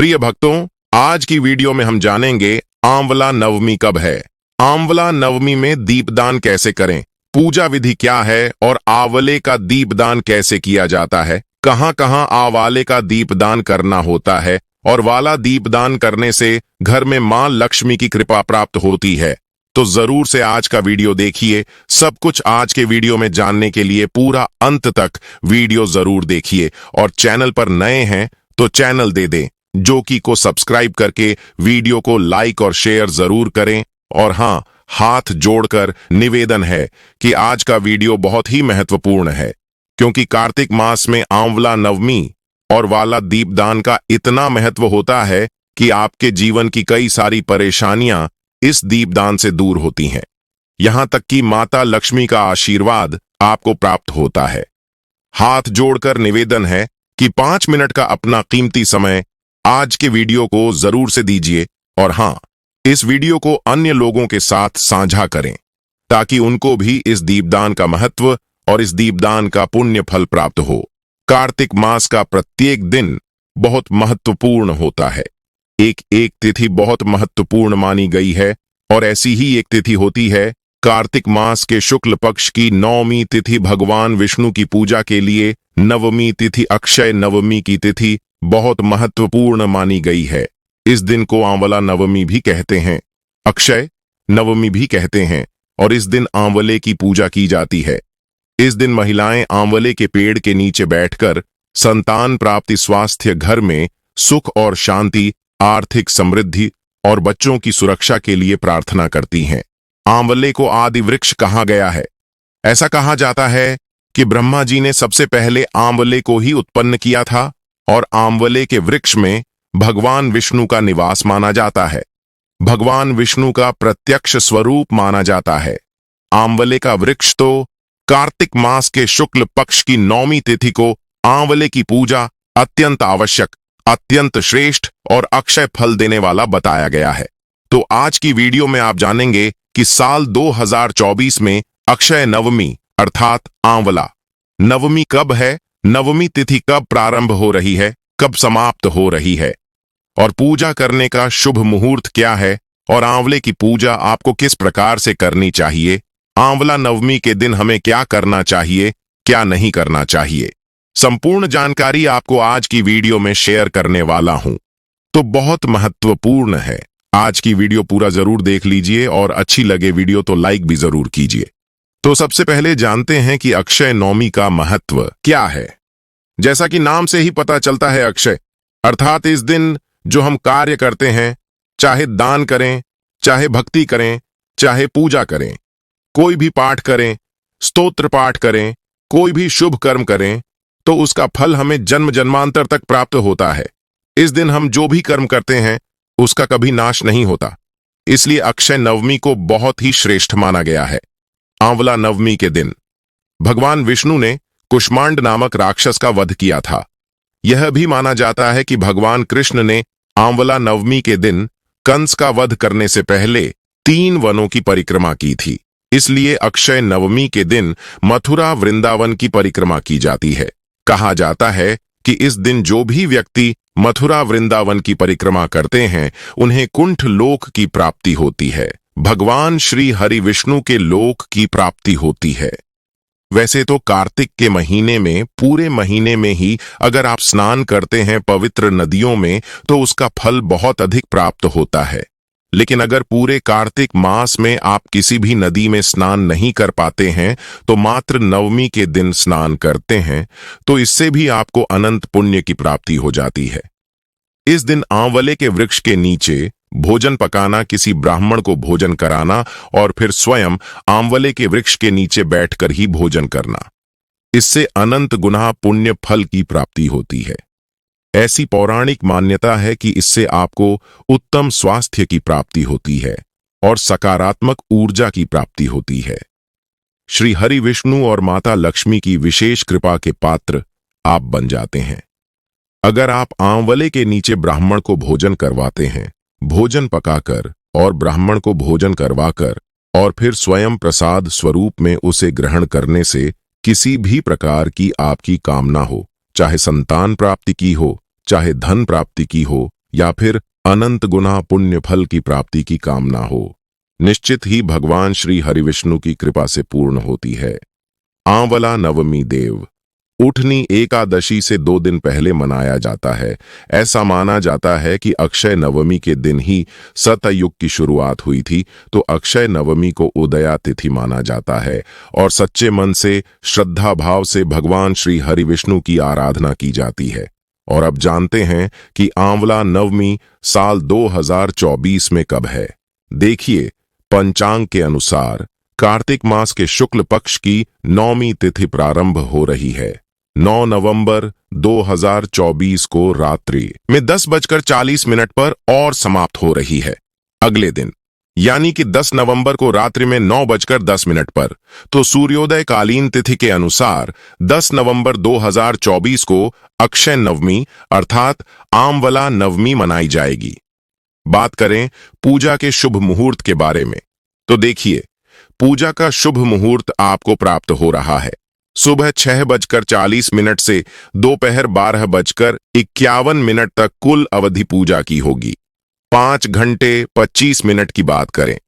प्रिय भक्तों, आज की वीडियो में हम जानेंगे आंवला नवमी कब है, आंवला नवमी में दीपदान कैसे करें, पूजा विधि क्या है और आंवले का दीपदान कैसे किया जाता है, कहां कहां आंवले का दीपदान करना होता है और वाला दीपदान करने से घर में मां लक्ष्मी की कृपा प्राप्त होती है। तो जरूर से आज का वीडियो देखिए। सब कुछ आज के वीडियो में जानने के लिए पूरा अंत तक वीडियो जरूर देखिए और चैनल पर नए हैं तो चैनल दे दें जो कि को सब्सक्राइब करके वीडियो को लाइक और शेयर जरूर करें। और हाँ, हाथ जोड़कर निवेदन है कि आज का वीडियो बहुत ही महत्वपूर्ण है, क्योंकि कार्तिक मास में आंवला नवमी और वाला दीपदान का इतना महत्व होता है कि आपके जीवन की कई सारी परेशानियां इस दीपदान से दूर होती हैं। यहां तक कि माता लक्ष्मी का आशीर्वाद आपको प्राप्त होता है। हाथ जोड़कर निवेदन है कि 5 मिनट का अपना कीमती समय आज के वीडियो को जरूर से दीजिए और हां, इस वीडियो को अन्य लोगों के साथ साझा करें ताकि उनको भी इस दीपदान का महत्व और इस दीपदान का पुण्य फल प्राप्त हो। कार्तिक मास का प्रत्येक दिन बहुत महत्वपूर्ण होता है। एक एक तिथि बहुत महत्वपूर्ण मानी गई है और ऐसी ही एक तिथि होती है कार्तिक मास के शुक्ल पक्ष की नौवीं तिथि। भगवान विष्णु की पूजा के लिए नवमी तिथि अक्षय नवमी की तिथि बहुत महत्वपूर्ण मानी गई है। इस दिन को आंवला नवमी भी कहते हैं, अक्षय नवमी भी कहते हैं और इस दिन आंवले की पूजा की जाती है। इस दिन महिलाएं आंवले के पेड़ के नीचे बैठकर संतान प्राप्ति, स्वास्थ्य, घर में सुख और शांति, आर्थिक समृद्धि और बच्चों की सुरक्षा के लिए प्रार्थना करती हैं। आंवले को आदि वृक्ष कहा गया है। ऐसा कहा जाता है कि ब्रह्मा जी ने सबसे पहले आंवले को ही उत्पन्न किया था और आंवले के वृक्ष में भगवान विष्णु का निवास माना जाता है, भगवान विष्णु का प्रत्यक्ष स्वरूप माना जाता है। आंवले का वृक्ष तो कार्तिक मास के शुक्ल पक्ष की नौवीं तिथि को आंवले की पूजा अत्यंत आवश्यक, अत्यंत श्रेष्ठ और अक्षय फल देने वाला बताया गया है। तो आज की वीडियो में आप जानेंगे कि साल 2024 में अक्षय नवमी अर्थात आंवला नवमी कब है, नवमी तिथि कब प्रारंभ हो रही है, कब समाप्त हो रही है और पूजा करने का शुभ मुहूर्त क्या है और आंवले की पूजा आपको किस प्रकार से करनी चाहिए। आंवला नवमी के दिन हमें क्या करना चाहिए, क्या नहीं करना चाहिए, संपूर्ण जानकारी आपको आज की वीडियो में शेयर करने वाला हूं। तो बहुत महत्वपूर्ण है, आज की वीडियो पूरा जरूर देख लीजिए और अच्छी लगे वीडियो तो लाइक भी जरूर कीजिए। तो सबसे पहले जानते हैं कि अक्षय नवमी का महत्व क्या है। जैसा कि नाम से ही पता चलता है, अक्षय अर्थात इस दिन जो हम कार्य करते हैं, चाहे दान करें, चाहे भक्ति करें, चाहे पूजा करें, कोई भी पाठ करें, स्तोत्र पाठ करें, कोई भी शुभ कर्म करें, तो उसका फल हमें जन्म जन्मांतर तक प्राप्त होता है। इस दिन हम जो भी कर्म करते हैं उसका कभी नाश नहीं होता, इसलिए अक्षय नवमी को बहुत ही श्रेष्ठ माना गया है। आंवला नवमी के दिन भगवान विष्णु ने कुष्मांड नामक राक्षस का वध किया था। यह भी माना जाता है कि भगवान कृष्ण ने आंवला नवमी के दिन कंस का वध करने से पहले 3 वनों की परिक्रमा की थी। इसलिए अक्षय नवमी के दिन मथुरा वृंदावन की परिक्रमा की जाती है। कहा जाता है कि इस दिन जो भी व्यक्ति मथुरा वृंदावन की परिक्रमा करते हैं उन्हें कुंठ लोक की प्राप्ति होती है, भगवान श्री हरि विष्णु के लोक की प्राप्ति होती है। वैसे तो कार्तिक के महीने में, पूरे महीने में ही अगर आप स्नान करते हैं पवित्र नदियों में तो उसका फल बहुत अधिक प्राप्त होता है। लेकिन अगर पूरे कार्तिक मास में आप किसी भी नदी में स्नान नहीं कर पाते हैं तो मात्र नवमी के दिन स्नान करते हैं तो इससे भी आपको अनंत पुण्य की प्राप्ति हो जाती है। इस दिन आंवले के वृक्ष के नीचे भोजन पकाना, किसी ब्राह्मण को भोजन कराना और फिर स्वयं आंवले के वृक्ष के नीचे बैठकर ही भोजन करना, इससे अनंत गुना पुण्य फल की प्राप्ति होती है। ऐसी पौराणिक मान्यता है कि इससे आपको उत्तम स्वास्थ्य की प्राप्ति होती है और सकारात्मक ऊर्जा की प्राप्ति होती है। श्री हरि विष्णु और माता लक्ष्मी की विशेष कृपा के पात्र आप बन जाते हैं। अगर आप आंवले के नीचे ब्राह्मण को भोजन करवाते हैं, भोजन पकाकर और ब्राह्मण को भोजन करवाकर और फिर स्वयं प्रसाद स्वरूप में उसे ग्रहण करने से किसी भी प्रकार की आपकी कामना हो, चाहे संतान प्राप्ति की हो, चाहे धन प्राप्ति की हो, या फिर अनंत गुना पुण्य फल की प्राप्ति की कामना हो, निश्चित ही भगवान श्री हरिविष्णु की कृपा से पूर्ण होती है। आंवला नवमी देव उठनी एकादशी से 2 दिन पहले मनाया जाता है। ऐसा माना जाता है कि अक्षय नवमी के दिन ही सतयुग की शुरुआत हुई थी, तो अक्षय नवमी को उदया तिथि माना जाता है और सच्चे मन से श्रद्धा भाव से भगवान श्री हरिविष्णु की आराधना की जाती है। और अब जानते हैं कि आंवला नवमी साल 2024 में कब है। देखिए, पंचांग के अनुसार कार्तिक मास के शुक्ल पक्ष की 9वीं तिथि प्रारंभ हो रही है। 9 नवंबर 2024 को रात्रि में 10:40 पर और समाप्त हो रही है। अगले दिन यानी कि 10 नवंबर को रात्रि में 9:10 पर तो सूर्योदय कालीन तिथि के अनुसार 10 नवंबर 2024 को अक्षय नवमी अर्थात आंवला नवमी मनाई जाएगी। बात करें पूजा के शुभ मुहूर्त के बारे में, तो देखिए, पूजा का शुभ मुहूर्त आपको प्राप्त हो रहा है। सुबह 6:40 से दोपहर 12:51 तक कुल अवधि पूजा की होगी। 5 घंटे 25 मिनट की बात करें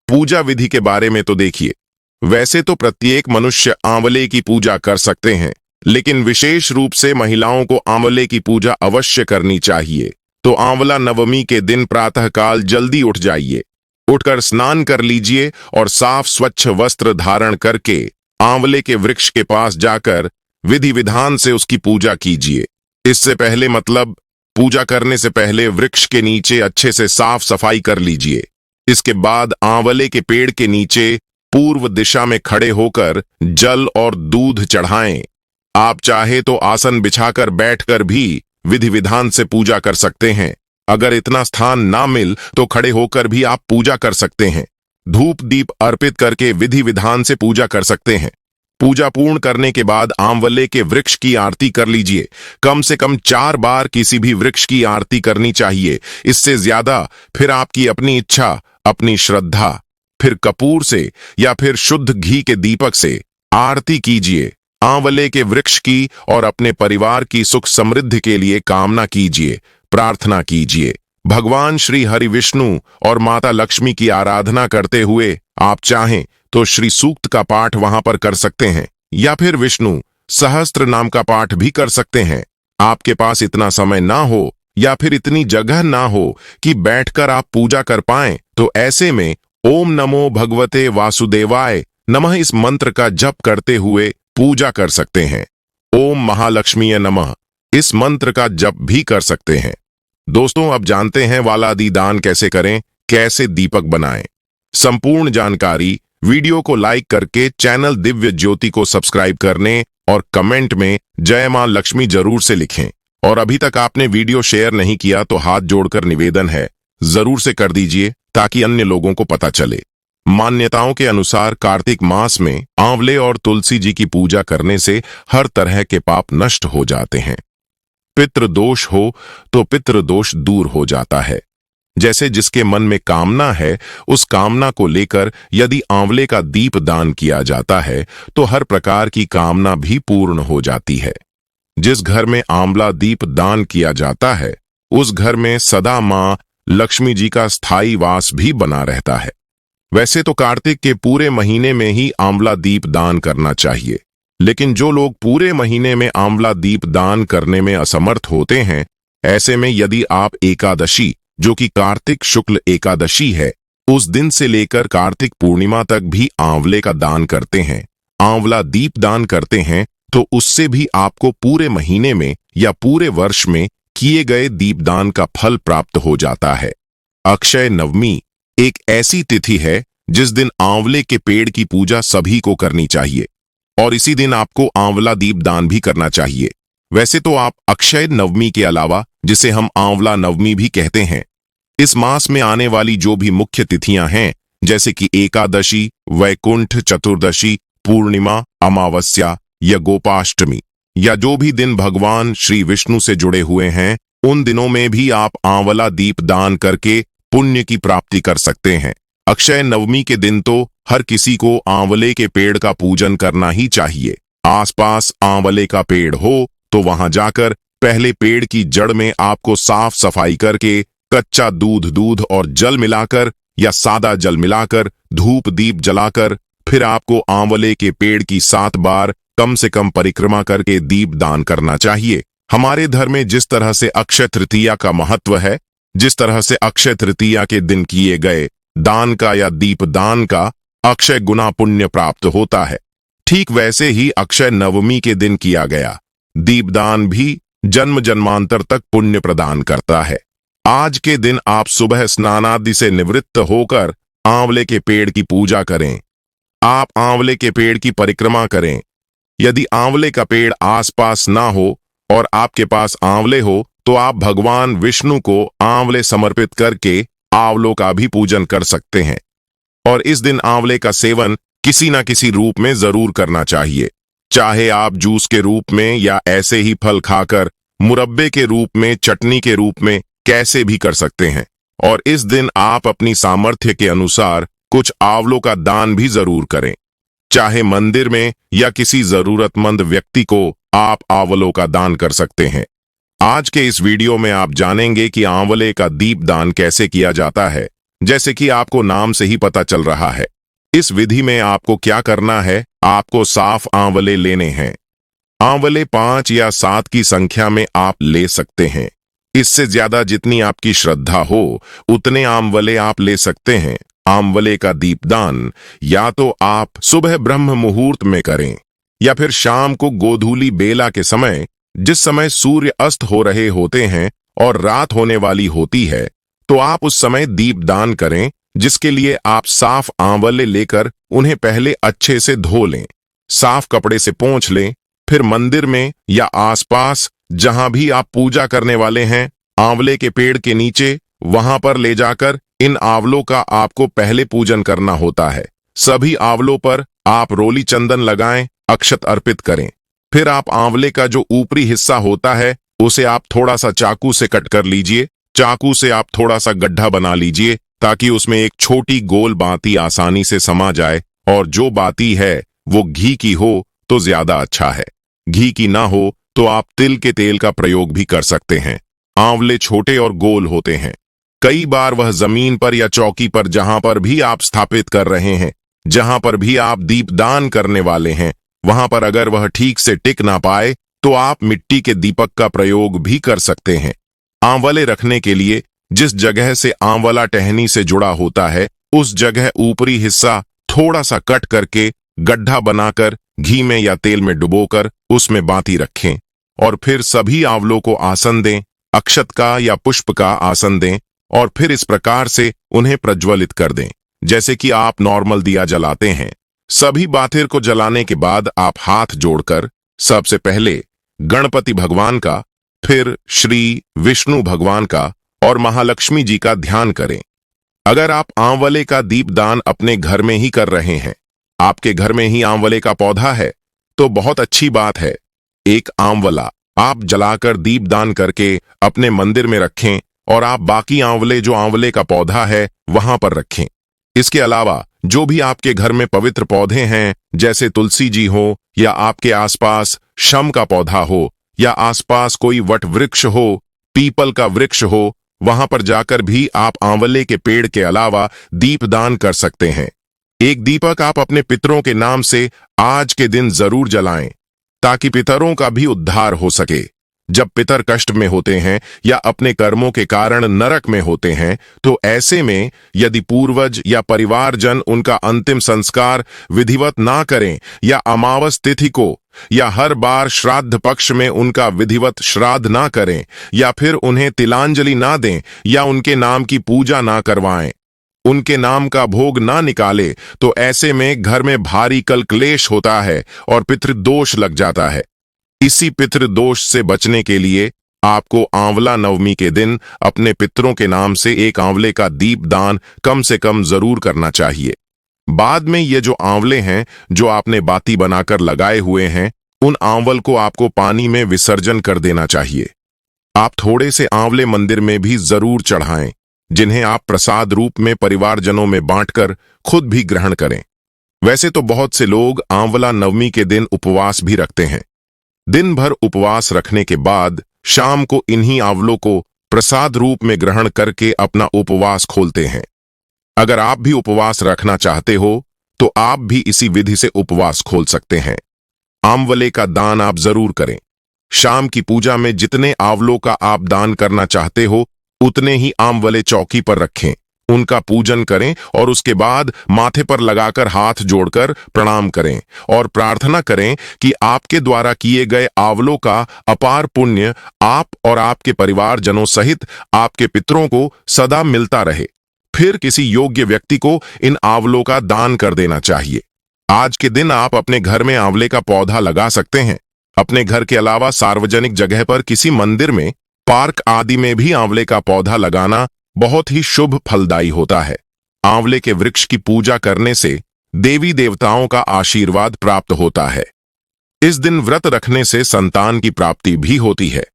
पूजा विधि के बारे में, तो देखिए, वैसे तो प्रत्येक मनुष्य आंवले की पूजा कर सकते हैं, लेकिन विशेष रूप से महिलाओं को आंवले की पूजा अवश्य करनी चाहिए। तो आंवला नवमी के दिन प्रातःकाल जल्दी उठ जाइए, उठकर स्नान कर लीजिए और साफ स्वच्छ वस्त्र धारण करके आंवले के वृक्ष के पास जाकर विधि विधान से उसकी पूजा कीजिए। इससे पहले मतलब पूजा करने से पहले वृक्ष के नीचे अच्छे से साफ सफाई कर लीजिए। इसके बाद आंवले के पेड़ के नीचे पूर्व दिशा में खड़े होकर जल और दूध चढ़ाएं। आप चाहे तो आसन बिछाकर बैठकर भी विधि विधान से पूजा कर सकते हैं। अगर इतना स्थान ना मिल तो खड़े होकर भी आप पूजा कर सकते हैं। धूप दीप अर्पित करके विधि विधान से पूजा कर सकते हैं। पूजा पूर्ण करने के बाद आंवले के वृक्ष की आरती कर लीजिए। कम से कम 4 बार किसी भी वृक्ष की आरती करनी चाहिए। इससे ज्यादा फिर आपकी अपनी इच्छा, अपनी श्रद्धा। फिर कपूर से या फिर शुद्ध घी के दीपक से आरती कीजिए। आंवले के वृक्ष की और अपने परिवार की सुख समृद्धि के लिए कामना कीजिए, प्रार्थना कीजिए। भगवान श्री हरि विष्णु और माता लक्ष्मी की आराधना करते हुए आप चाहें तो श्री सूक्त का पाठ वहां पर कर सकते हैं या फिर विष्णु सहस्त्र नाम का पाठ भी कर सकते हैं। आपके पास इतना समय ना हो या फिर इतनी जगह ना हो कि बैठकर आप पूजा कर पाएं, तो ऐसे में ओम नमो भगवते वासुदेवाय नमः इस मंत्र का जप करते हुए पूजा कर सकते हैं। ओम महालक्ष्मीय नमः इस मंत्र का जप भी कर सकते हैं। दोस्तों, अब जानते हैं वालादि दान कैसे करें, कैसे दीपक बनाएं। संपूर्ण जानकारी वीडियो को लाइक करके चैनल दिव्य ज्योति को सब्सक्राइब करने और कमेंट में जय मां लक्ष्मी जरूर से लिखें। और अभी तक आपने वीडियो शेयर नहीं किया तो हाथ जोड़कर निवेदन है, जरूर से कर दीजिए ताकि अन्य लोगों को पता चले। मान्यताओं के अनुसार कार्तिक मास में आंवले और तुलसी जी की पूजा करने से हर तरह के पाप नष्ट हो जाते हैं। पितृदोष हो तो पितृदोष दूर हो जाता है। जैसे जिसके मन में कामना है, उस कामना को लेकर यदि आंवले का दीप दान किया जाता है तो हर प्रकार की कामना भी पूर्ण हो जाती है। जिस घर में आंवला दीप दान किया जाता है, उस घर में सदा मां लक्ष्मी जी का स्थायी वास भी बना रहता है। वैसे तो कार्तिक के पूरे महीने में ही आंवला दीप दान करना चाहिए, लेकिन जो लोग पूरे महीने में आंवला दीप दान करने में असमर्थ होते हैं, ऐसे में यदि आप एकादशी, जो कि कार्तिक शुक्ल एकादशी है, उस दिन से लेकर कार्तिक पूर्णिमा तक भी आंवले का दान करते हैं, आंवला दीप दान करते हैं, तो उससे भी आपको पूरे महीने में या पूरे वर्ष में किए गए दीपदान का फल प्राप्त हो जाता है। अक्षय नवमी एक ऐसी तिथि है जिस दिन आंवले के पेड़ की पूजा सभी को करनी चाहिए और इसी दिन आपको आंवला दीपदान भी करना चाहिए। वैसे तो आप अक्षय नवमी के अलावा, जिसे हम आंवला नवमी भी कहते हैं, इस मास में आने वाली जो भी मुख्य तिथियां हैं, जैसे कि एकादशी, वैकुंठ चतुर्दशी, पूर्णिमा, अमावस्या या गोपाष्टमी, या जो भी दिन भगवान श्री विष्णु से जुड़े हुए हैं, उन दिनों में भी आप आंवला दीप दान करके पुण्य की प्राप्ति कर सकते हैं। अक्षय नवमी के दिन तो हर किसी को आंवले के पेड़ का पूजन करना ही चाहिए। आसपास आंवले का पेड़ हो तो वहां जाकर पहले पेड़ की जड़ में आपको साफ सफाई करके कच्चा दूध और जल मिलाकर या सादा जल मिलाकर धूप दीप जलाकर फिर आपको आंवले के पेड़ की 7 बार कम से कम परिक्रमा करके दीप दान करना चाहिए। हमारे धर्म में जिस तरह से अक्षय तृतीया का महत्व है, जिस तरह से अक्षय तृतीया के दिन किए गए दान का या दीप दान का अक्षय गुना पुण्य प्राप्त होता है, ठीक वैसे ही अक्षय नवमी के दिन किया गया दीपदान भी जन्म जन्मांतर तक पुण्य प्रदान करता है। आज के दिन आप सुबह स्नानादि से निवृत्त होकर आंवले के पेड़ की पूजा करें। आप आंवले के पेड़ की परिक्रमा करें। यदि आंवले का पेड़ आसपास ना हो और आपके पास आंवले हो तो आप भगवान विष्णु को आंवले समर्पित करके आंवलों का भी पूजन कर सकते हैं। और इस दिन आंवले का सेवन किसी न किसी रूप में जरूर करना चाहिए, चाहे आप जूस के रूप में या ऐसे ही फल खाकर मुरब्बे के रूप में, चटनी के रूप में, कैसे भी कर सकते हैं। और इस दिन आप अपनी सामर्थ्य के अनुसार कुछ आंवलों का दान भी जरूर करें, चाहे मंदिर में या किसी जरूरतमंद व्यक्ति को आप आंवलों का दान कर सकते हैं। आज के इस वीडियो में आप जानेंगे कि आंवले का दीप दान कैसे किया जाता है। जैसे कि आपको नाम से ही पता चल रहा है, इस विधि में आपको क्या करना है, आपको साफ आंवले लेने हैं। आंवले 5 या 7 की संख्या में आप ले सकते हैं। इससे ज्यादा जितनी आपकी श्रद्धा हो उतने आंवले आप ले सकते हैं। आंवले का दीपदान या तो आप सुबह ब्रह्म मुहूर्त में करें या फिर शाम को गोधूली बेला के समय, जिस समय सूर्य अस्त हो रहे होते हैं और रात होने वाली होती है, तो आप उस समय दीपदान करें, जिसके लिए आप साफ आंवले लेकर उन्हें पहले अच्छे से धो लें, साफ कपड़े से पोंछ लें। फिर मंदिर में या आसपास जहां भी आप पूजा करने वाले हैं, आंवले के पेड़ के नीचे वहां पर ले जाकर इन आंवलों का आपको पहले पूजन करना होता है। सभी आंवलों पर आप रोली चंदन लगाएं, अक्षत अर्पित करें। फिर आप आंवले का जो ऊपरी हिस्सा होता है उसे आप थोड़ा सा चाकू से कट कर लीजिए। चाकू से आप थोड़ा सा गड्ढा बना लीजिए ताकि उसमें एक छोटी गोल बाती आसानी से समा जाए। और जो बाती है वो घी की हो तो ज्यादा अच्छा है, घी की ना हो तो आप तिल के तेल का प्रयोग भी कर सकते हैं। आंवले छोटे और गोल होते हैं। कई बार वह जमीन पर या चौकी पर जहां पर भी आप स्थापित कर रहे हैं, जहां पर भी आप दीपदान करने वाले हैं, वहां पर अगर वह ठीक से टिक ना पाए तो आप मिट्टी के दीपक का प्रयोग भी कर सकते हैं। आंवले रखने के लिए जिस जगह से आंवला टहनी से जुड़ा होता है उस जगह ऊपरी हिस्सा थोड़ा सा कट करके गड्ढा बनाकर घी में या तेल में डुबोकर उसमें बाती रखें और फिर सभी आंवलों को आसन दें, अक्षत का या पुष्प का आसन दें और फिर इस प्रकार से उन्हें प्रज्वलित कर दें जैसे कि आप नॉर्मल दिया जलाते हैं। सभी बातिर को जलाने के बाद आप हाथ जोड़कर सबसे पहले गणपति भगवान का, फिर श्री विष्णु भगवान का और महालक्ष्मी जी का ध्यान करें। अगर आप आंवले का दीपदान अपने घर में ही कर रहे हैं, आपके घर में ही आंवले का पौधा है, तो बहुत अच्छी बात है। एक आंवला आप जलाकर दीपदान करके अपने मंदिर में रखें और आप बाकी आंवले जो आंवले का पौधा है वहां पर रखें। इसके अलावा जो भी आपके घर में पवित्र पौधे हैं, जैसे तुलसी जी हो या आपके आसपास शम का पौधा हो या आसपास कोई वट वृक्ष हो, पीपल का वृक्ष हो, वहां पर जाकर भी आप आंवले के पेड़ के अलावा दीपदान कर सकते हैं। एक दीपक आप अपने पितरों के नाम से आज के दिन जरूर जलाएं ताकि पितरों का भी उद्धार हो सके। जब पितर कष्ट में होते हैं या अपने कर्मों के कारण नरक में होते हैं, तो ऐसे में यदि पूर्वज या परिवारजन उनका अंतिम संस्कार विधिवत ना करें या अमावस तिथि को या हर बार श्राद्ध पक्ष में उनका विधिवत श्राद्ध ना करें या फिर उन्हें तिलांजलि ना दें या उनके नाम की पूजा ना करवाएं, उनके नाम का भोग ना निकाले, तो ऐसे में घर में भारी कलक्लेश होता है और पितृदोष लग जाता है। इसी पितृदोष से बचने के लिए आपको आंवला नवमी के दिन अपने पितरों के नाम से एक आंवले का दीपदान कम से कम जरूर करना चाहिए। बाद में ये जो आंवले हैं जो आपने बाती बनाकर लगाए हुए हैं, उन आंवल को आपको पानी में विसर्जन कर देना चाहिए। आप थोड़े से आंवले मंदिर में भी जरूर चढ़ाएं, जिन्हें आप प्रसाद रूप में परिवारजनों में बांटकर खुद भी ग्रहण करें। वैसे तो बहुत से लोग आंवला नवमी के दिन उपवास भी रखते हैं। दिन भर उपवास रखने के बाद शाम को इन्हीं आंवलों को प्रसाद रूप में ग्रहण करके अपना उपवास खोलते हैं। अगर आप भी उपवास रखना चाहते हो तो आप भी इसी विधि से उपवास खोल सकते हैं। आंवले का दान आप जरूर करें। शाम की पूजा में जितने आंवलों का आप दान करना चाहते हो उतने ही आंवले चौकी पर रखें, उनका पूजन करें और उसके बाद माथे पर लगाकर हाथ जोड़कर प्रणाम करें और प्रार्थना करें कि आपके द्वारा किए गए आंवलों का अपार पुण्य आप और आपके परिवारजनों सहित आपके पितरों को सदा मिलता रहे। फिर किसी योग्य व्यक्ति को इन आंवलों का दान कर देना चाहिए। आज के दिन आप अपने घर में आंवले का पौधा लगा सकते हैं। अपने घर के अलावा सार्वजनिक जगह पर किसी मंदिर में, पार्क आदि में भी आंवले का पौधा लगाना बहुत ही शुभ फलदायी होता है। आंवले के वृक्ष की पूजा करने से देवी देवताओं का आशीर्वाद प्राप्त होता है। इस दिन व्रत रखने से संतान की प्राप्ति भी होती है।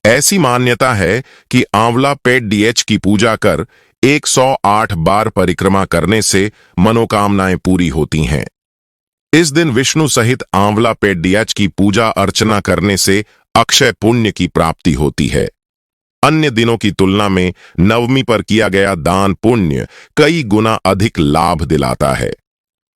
ऐसी मान्यता है कि आंवला पेड़ डीएच की पूजा कर 108 बार परिक्रमा करने से मनोकामनाएं पूरी होती हैं। इस दिन विष्णु सहित आंवला पेड़ डीएच की पूजा अर्चना करने से अक्षय पुण्य की प्राप्ति होती है। अन्य दिनों की तुलना में नवमी पर किया गया दान पुण्य कई गुना अधिक लाभ दिलाता है।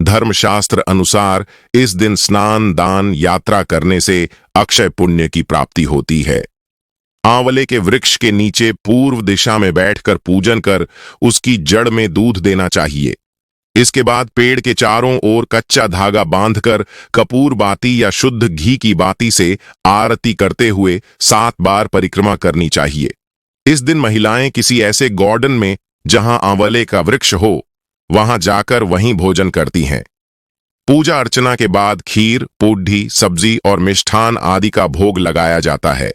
धर्मशास्त्र अनुसार इस दिन स्नान, दान, यात्रा करने से अक्षय पुण्य की प्राप्ति होती है। आंवले के वृक्ष के नीचे पूर्व दिशा में बैठकर पूजन कर उसकी जड़ में दूध देना चाहिए। इसके बाद पेड़ के चारों ओर कच्चा धागा बांधकर कपूर बाती या शुद्ध घी की बाती से आरती करते हुए 7 बार परिक्रमा करनी चाहिए। इस दिन महिलाएं किसी ऐसे गार्डन में जहां आंवले का वृक्ष हो वहां जाकर वहीं भोजन करती हैं। पूजा अर्चना के बाद खीर, पूड़ी, सब्जी और मिष्ठान आदि का भोग लगाया जाता है।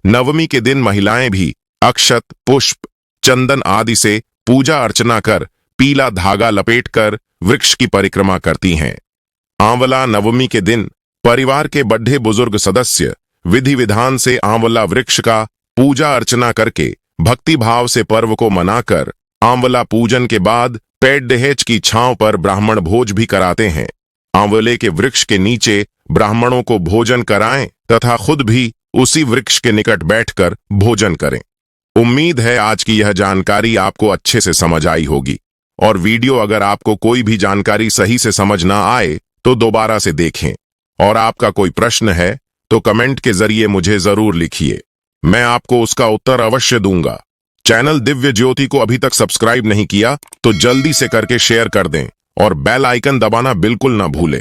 नवमी के दिन महिलाएं भी अक्षत, पुष्प, चंदन आदि से पूजा अर्चना कर पीला धागा लपेटकर वृक्ष की परिक्रमा करती हैं। आंवला नवमी के दिन परिवार के बड़े बुजुर्ग सदस्य विधि विधान से आंवला वृक्ष का पूजा अर्चना करके भक्ति भाव से पर्व को मनाकर आंवला पूजन के बाद पेड़ डहेज की छांव पर ब्राह्मण भोज भी कराते हैं। आंवले के वृक्ष के नीचे ब्राह्मणों को भोजन कराएं तथा खुद भी उसी वृक्ष के निकट बैठकर भोजन करें। उम्मीद है आज की यह जानकारी आपको अच्छे से समझ आई होगी और वीडियो अगर आपको कोई भी जानकारी सही से समझ ना आए तो दोबारा से देखें और आपका कोई प्रश्न है तो कमेंट के जरिए मुझे जरूर लिखिए, मैं आपको उसका उत्तर अवश्य दूंगा। चैनल दिव्य ज्योति को अभी तक सब्सक्राइब नहीं किया तो जल्दी से करके शेयर कर दें और बेल आइकन दबाना बिल्कुल ना भूलें।